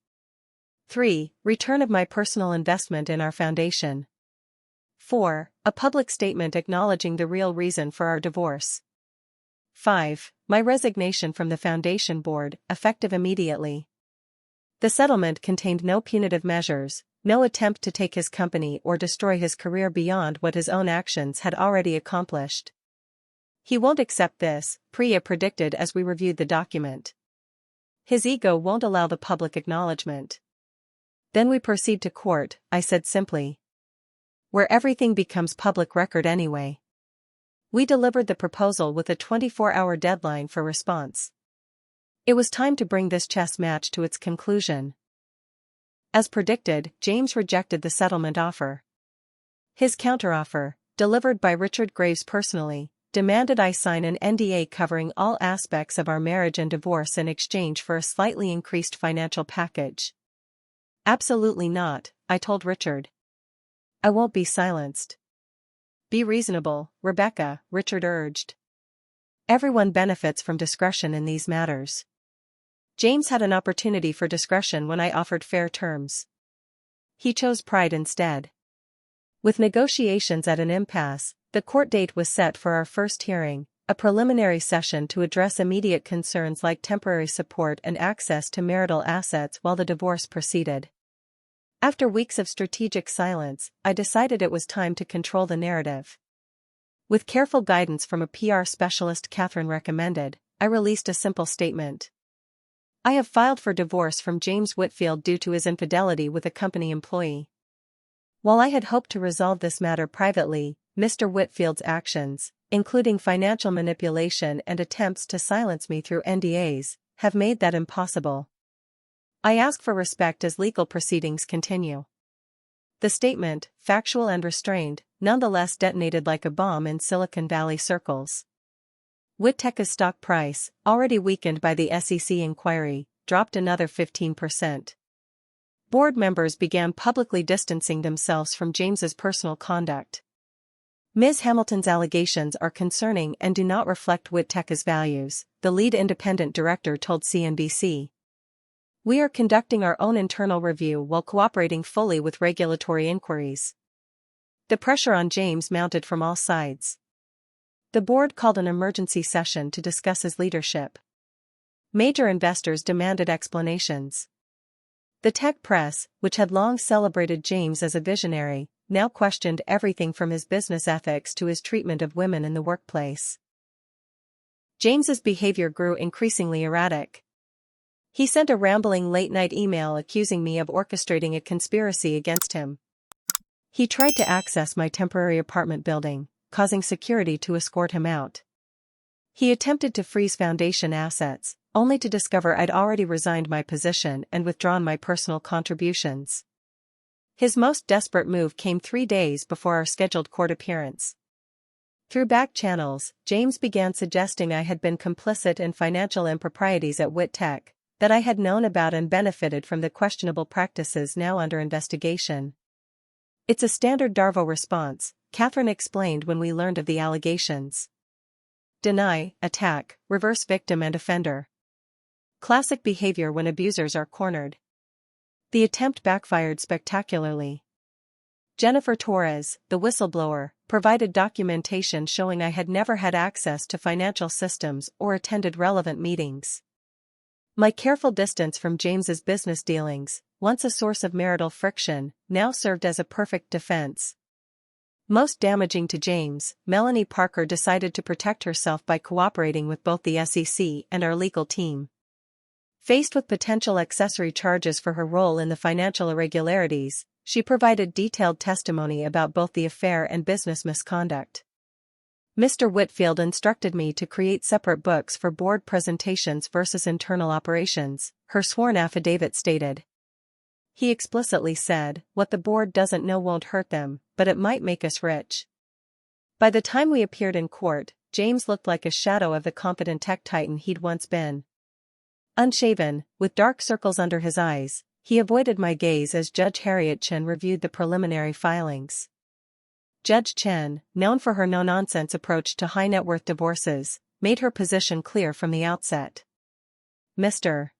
3. Return of my personal investment in our foundation. 4. A public statement acknowledging the real reason for our divorce. 5. My resignation from the foundation board, effective immediately. The settlement contained no punitive measures, no attempt to take his company or destroy his career beyond what his own actions had already accomplished. He won't accept this, Priya predicted as we reviewed the document. His ego won't allow the public acknowledgement. Then we proceed to court, I said simply. Where everything becomes public record anyway. We delivered the proposal with a 24-hour deadline for response. It was time to bring this chess match to its conclusion. As predicted, James rejected the settlement offer. His counteroffer, delivered by Richard Graves personally, demanded I sign an NDA covering all aspects of our marriage and divorce in exchange for a slightly increased financial package. Absolutely not, I told Richard. I won't be silenced. Be reasonable, Rebecca, Richard urged. Everyone benefits from discretion in these matters. James had an opportunity for discretion when I offered fair terms. He chose pride instead. With negotiations at an impasse, the court date was set for our first hearing, a preliminary session to address immediate concerns like temporary support and access to marital assets while the divorce proceeded. After weeks of strategic silence, I decided it was time to control the narrative. With careful guidance from a PR specialist Catherine recommended, I released a simple statement. I have filed for divorce from James Whitfield due to his infidelity with a company employee. While I had hoped to resolve this matter privately, Mr. Whitfield's actions, including financial manipulation and attempts to silence me through NDAs, have made that impossible. I ask for respect as legal proceedings continue. The statement, factual and restrained, nonetheless detonated like a bomb in Silicon Valley circles. Whittaker's stock price, already weakened by the SEC inquiry, dropped another 15%. Board members began publicly distancing themselves from James's personal conduct. Ms. Hamilton's allegations are concerning and do not reflect Whittaker's values, the lead independent director told CNBC. We are conducting our own internal review while cooperating fully with regulatory inquiries. The pressure on James mounted from all sides. The board called an emergency session to discuss his leadership. Major investors demanded explanations. The tech press, which had long celebrated James as a visionary, now questioned everything from his business ethics to his treatment of women in the workplace. James's behavior grew increasingly erratic. He sent a rambling late-night email accusing me of orchestrating a conspiracy against him. He tried to access my temporary apartment building, causing security to escort him out. He attempted to freeze foundation assets, only to discover I'd already resigned my position and withdrawn my personal contributions. His most desperate move came 3 days before our scheduled court appearance. Through back channels, James began suggesting I had been complicit in financial improprieties at WIT Tech, that I had known about and benefited from the questionable practices now under investigation. "It's a standard Darvo response," Catherine explained when we learned of the allegations. Deny, attack, reverse victim and offender. Classic behavior when abusers are cornered. The attempt backfired spectacularly. Jennifer Torres, the whistleblower, provided documentation showing I had never had access to financial systems or attended relevant meetings. My careful distance from James's business dealings, once a source of marital friction, now served as a perfect defense. Most damaging to James, Melanie Parker decided to protect herself by cooperating with both the SEC and our legal team. Faced with potential accessory charges for her role in the financial irregularities, she provided detailed testimony about both the affair and business misconduct. Mr. Whitfield instructed me to create separate books for board presentations versus internal operations, her sworn affidavit stated. He explicitly said, "What the board doesn't know won't hurt them, but it might make us rich." By the time we appeared in court, James looked like a shadow of the confident tech titan he'd once been. Unshaven, with dark circles under his eyes, he avoided my gaze as Judge Harriet Chen reviewed the preliminary filings. Judge Chen, known for her no-nonsense approach to high-net-worth divorces, made her position clear from the outset. "Mr.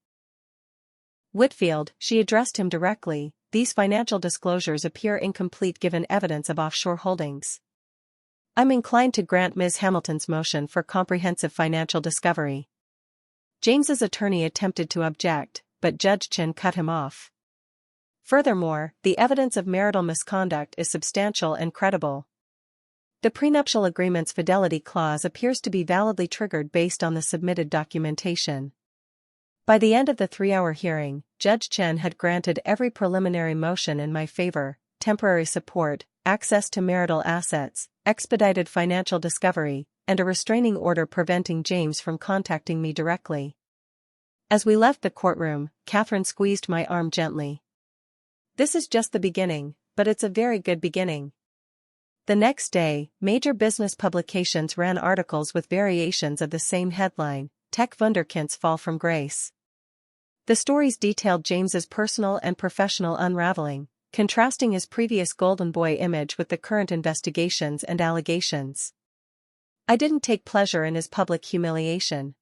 Whitfield," she addressed him directly, "these financial disclosures appear incomplete given evidence of offshore holdings. I'm inclined to grant Ms. Hamilton's motion for comprehensive financial discovery." James's attorney attempted to object, but Judge Chen cut him off. Furthermore, the evidence of marital misconduct is substantial and credible. The prenuptial agreement's fidelity clause appears to be validly triggered based on the submitted documentation. By the end of the 3-hour hearing, Judge Chen had granted every preliminary motion in my favor: temporary support, access to marital assets, expedited financial discovery, and a restraining order preventing James from contacting me directly. As we left the courtroom, Catherine squeezed my arm gently. "This is just the beginning, but it's a very good beginning." The next day, major business publications ran articles with variations of the same headline: "Tech Wunderkinds fall from grace." The stories detailed James's personal and professional unraveling, contrasting his previous golden boy image with the current investigations and allegations. I didn't take pleasure in his public humiliation.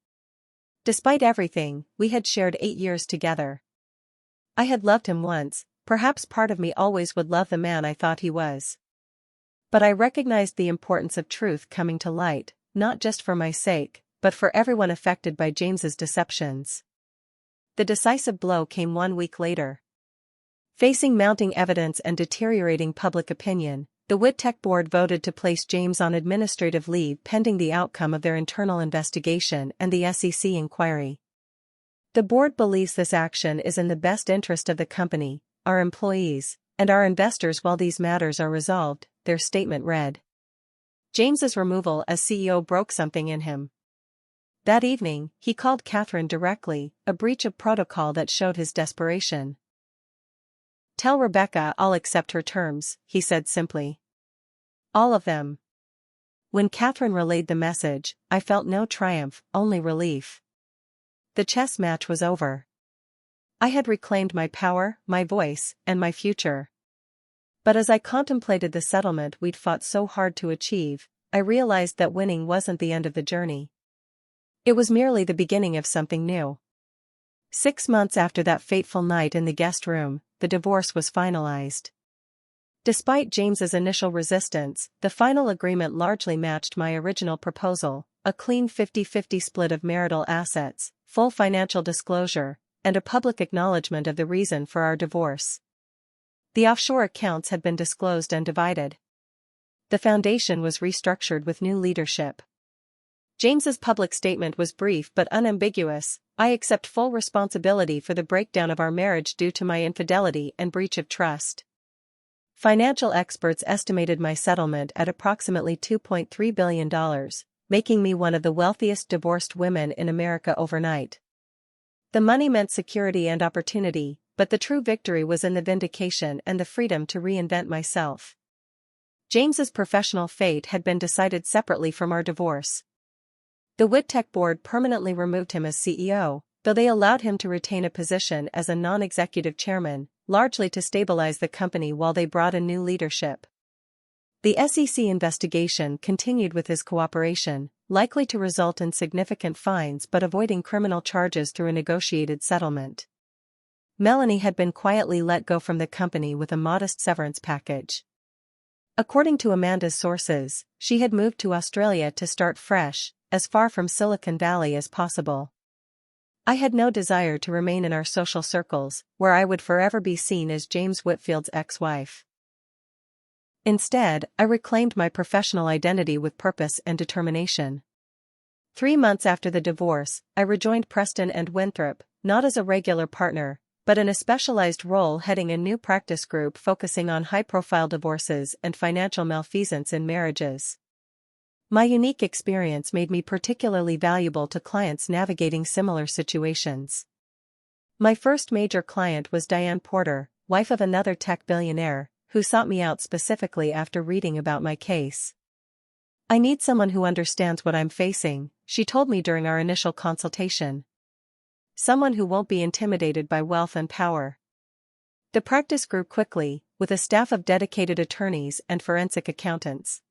Despite everything, we had shared 8 years together. I had loved him once, perhaps part of me always would love the man I thought he was. But I recognized the importance of truth coming to light, not just for my sake, but for everyone affected by James's deceptions. The decisive blow came 1 week later. Facing mounting evidence and deteriorating public opinion, the WIT Tech board voted to place James on administrative leave pending the outcome of their internal investigation and the SEC inquiry. The board believes this action is in the best interest of the company, our employees, and our investors while these matters are resolved, their statement read. James's removal as CEO broke something in him. That evening, he called Catherine directly, a breach of protocol that showed his desperation. "Tell Rebecca I'll accept her terms," he said simply. "All of them." When Catherine relayed the message, I felt no triumph, only relief. The chess match was over. I had reclaimed my power, my voice, and my future. But as I contemplated the settlement we'd fought so hard to achieve, I realized that winning wasn't the end of the journey. It was merely the beginning of something new. 6 months after that fateful night in the guest room, the divorce was finalized. Despite James's initial resistance, the final agreement largely matched my original proposal: a clean 50-50 split of marital assets, full financial disclosure, and a public acknowledgement of the reason for our divorce. The offshore accounts had been disclosed and divided. The foundation was restructured with new leadership. James's public statement was brief but unambiguous: "I accept full responsibility for the breakdown of our marriage due to my infidelity and breach of trust." Financial experts estimated my settlement at approximately $2.3 billion, making me one of the wealthiest divorced women in America overnight. The money meant security and opportunity, but the true victory was in the vindication and the freedom to reinvent myself. James's professional fate had been decided separately from our divorce. The Whittech board permanently removed him as CEO, though they allowed him to retain a position as a non-executive chairman, largely to stabilize the company while they brought in new leadership. The SEC investigation continued with his cooperation, likely to result in significant fines but avoiding criminal charges through a negotiated settlement. Melanie had been quietly let go from the company with a modest severance package. According to Amanda's sources, she had moved to Australia to start fresh, as far from Silicon Valley as possible. I had no desire to remain in our social circles, where I would forever be seen as James Whitfield's ex-wife. Instead, I reclaimed my professional identity with purpose and determination. 3 months after the divorce, I rejoined Preston and Winthrop, not as a regular partner, but in a specialized role heading a new practice group focusing on high-profile divorces and financial malfeasance in marriages. My unique experience made me particularly valuable to clients navigating similar situations. My first major client was Diane Porter, wife of another tech billionaire, who sought me out specifically after reading about my case. "I need someone who understands what I'm facing," she told me during our initial consultation. "Someone who won't be intimidated by wealth and power." The practice grew quickly, with a staff of dedicated attorneys and forensic accountants.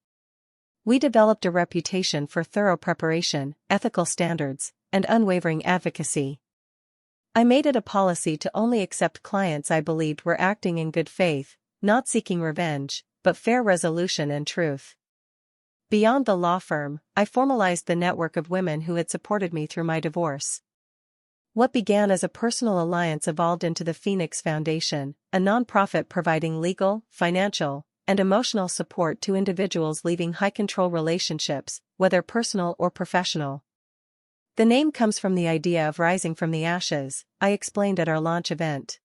We developed a reputation for thorough preparation, ethical standards, and unwavering advocacy. I made it a policy to only accept clients I believed were acting in good faith, not seeking revenge, but fair resolution and truth. Beyond the law firm, I formalized the network of women who had supported me through my divorce. What began as a personal alliance evolved into the Phoenix Foundation, a nonprofit providing legal, financial, and emotional support to individuals leaving high-control relationships, whether personal or professional. The name comes from the idea of rising from the ashes, I explained at our launch event.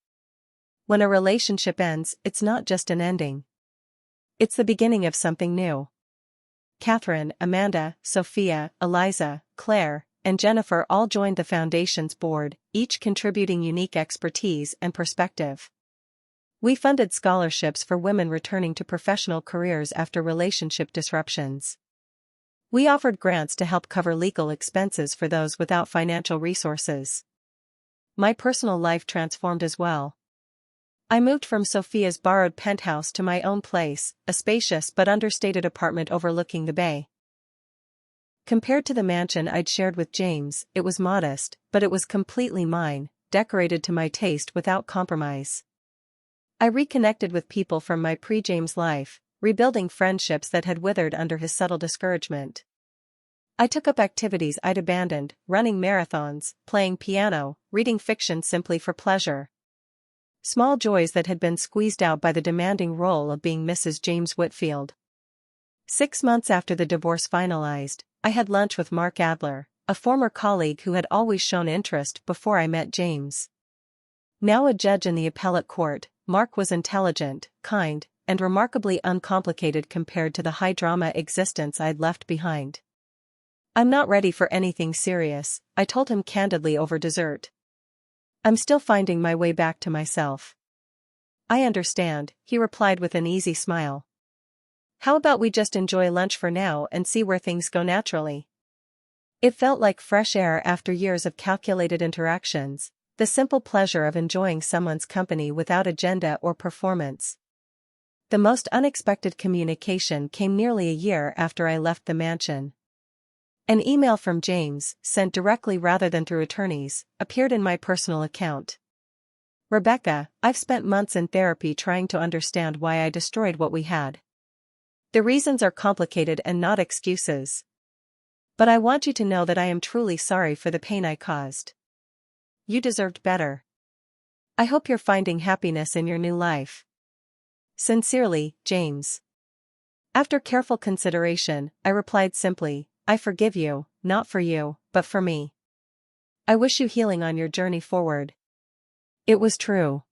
When a relationship ends, it's not just an ending. It's the beginning of something new. Catherine, Amanda, Sophia, Eliza, Claire, and Jennifer all joined the Foundation's board, each contributing unique expertise and perspective. We funded scholarships for women returning to professional careers after relationship disruptions. We offered grants to help cover legal expenses for those without financial resources. My personal life transformed as well. I moved from Sophia's borrowed penthouse to my own place, a spacious but understated apartment overlooking the bay. Compared to the mansion I'd shared with James, it was modest, but it was completely mine, decorated to my taste without compromise. I reconnected with people from my pre-James life, rebuilding friendships that had withered under his subtle discouragement. I took up activities I'd abandoned, running marathons, playing piano, reading fiction simply for pleasure. Small joys that had been squeezed out by the demanding role of being Mrs. James Whitfield. 6 months after the divorce finalized, I had lunch with Mark Adler, a former colleague who had always shown interest before I met James. Now a judge in the appellate court, Mark was intelligent, kind, and remarkably uncomplicated compared to the high-drama existence I'd left behind. "I'm not ready for anything serious," I told him candidly over dessert. "I'm still finding my way back to myself." "I understand," he replied with an easy smile. "How about we just enjoy lunch for now and see where things go naturally?" It felt like fresh air after years of calculated interactions, the simple pleasure of enjoying someone's company without agenda or performance. The most unexpected communication came nearly a year after I left the mansion. An email from James, sent directly rather than through attorneys, appeared in my personal account. "Rebecca, I've spent months in therapy trying to understand why I destroyed what we had. The reasons are complicated and not excuses. But I want you to know that I am truly sorry for the pain I caused. You deserved better. I hope you're finding happiness in your new life. Sincerely, James." After careful consideration, I replied simply, "I forgive you, not for you, but for me. I wish you healing on your journey forward. It was true.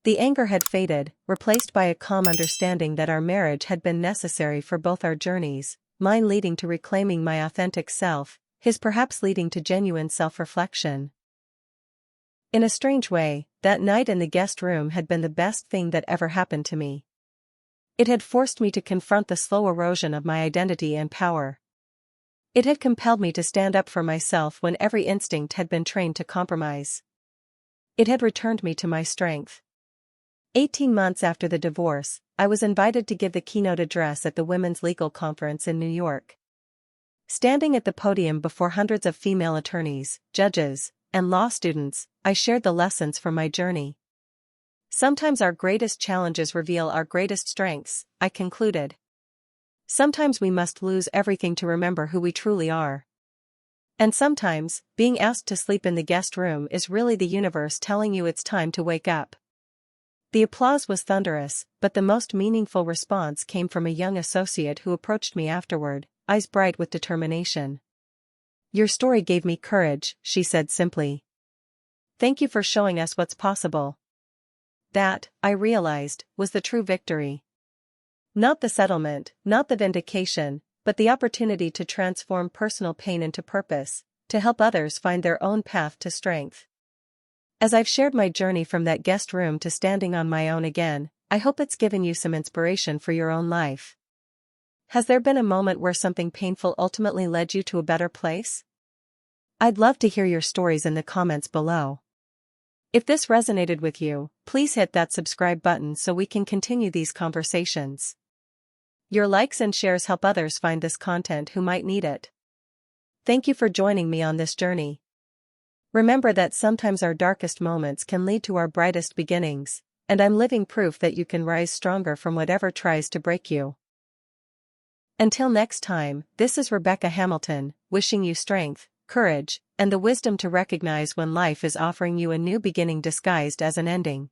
The anger had faded, replaced by a calm understanding that our marriage had been necessary for both our journeys, mine leading to reclaiming my authentic self, his perhaps leading to genuine self-reflection. In a strange way, that night in the guest room had been the best thing that ever happened to me. It had forced me to confront the slow erosion of my identity and power. It had compelled me to stand up for myself when every instinct had been trained to compromise. It had returned me to my strength. 18 months after the divorce, I was invited to give the keynote address at the Women's Legal Conference in New York. Standing at the podium before hundreds of female attorneys, judges, and law students, I shared the lessons from my journey. Sometimes our greatest challenges reveal our greatest strengths, I concluded. Sometimes we must lose everything to remember who we truly are. And sometimes, being asked to sleep in the guest room is really the universe telling you it's time to wake up. The applause was thunderous, but the most meaningful response came from a young associate who approached me afterward, eyes bright with determination. "Your story gave me courage," she said simply. "Thank you for showing us what's possible." That, I realized, was the true victory. Not the settlement, not the vindication, but the opportunity to transform personal pain into purpose, to help others find their own path to strength. As I've shared my journey from that guest room to standing on my own again, I hope it's given you some inspiration for your own life. Has there been a moment where something painful ultimately led you to a better place? I'd love to hear your stories in the comments below. If this resonated with you, please hit that subscribe button so we can continue these conversations. Your likes and shares help others find this content who might need it. Thank you for joining me on this journey. Remember that sometimes our darkest moments can lead to our brightest beginnings, and I'm living proof that you can rise stronger from whatever tries to break you. Until next time, this is Rebecca Hamilton, wishing you strength, courage, and the wisdom to recognize when life is offering you a new beginning disguised as an ending.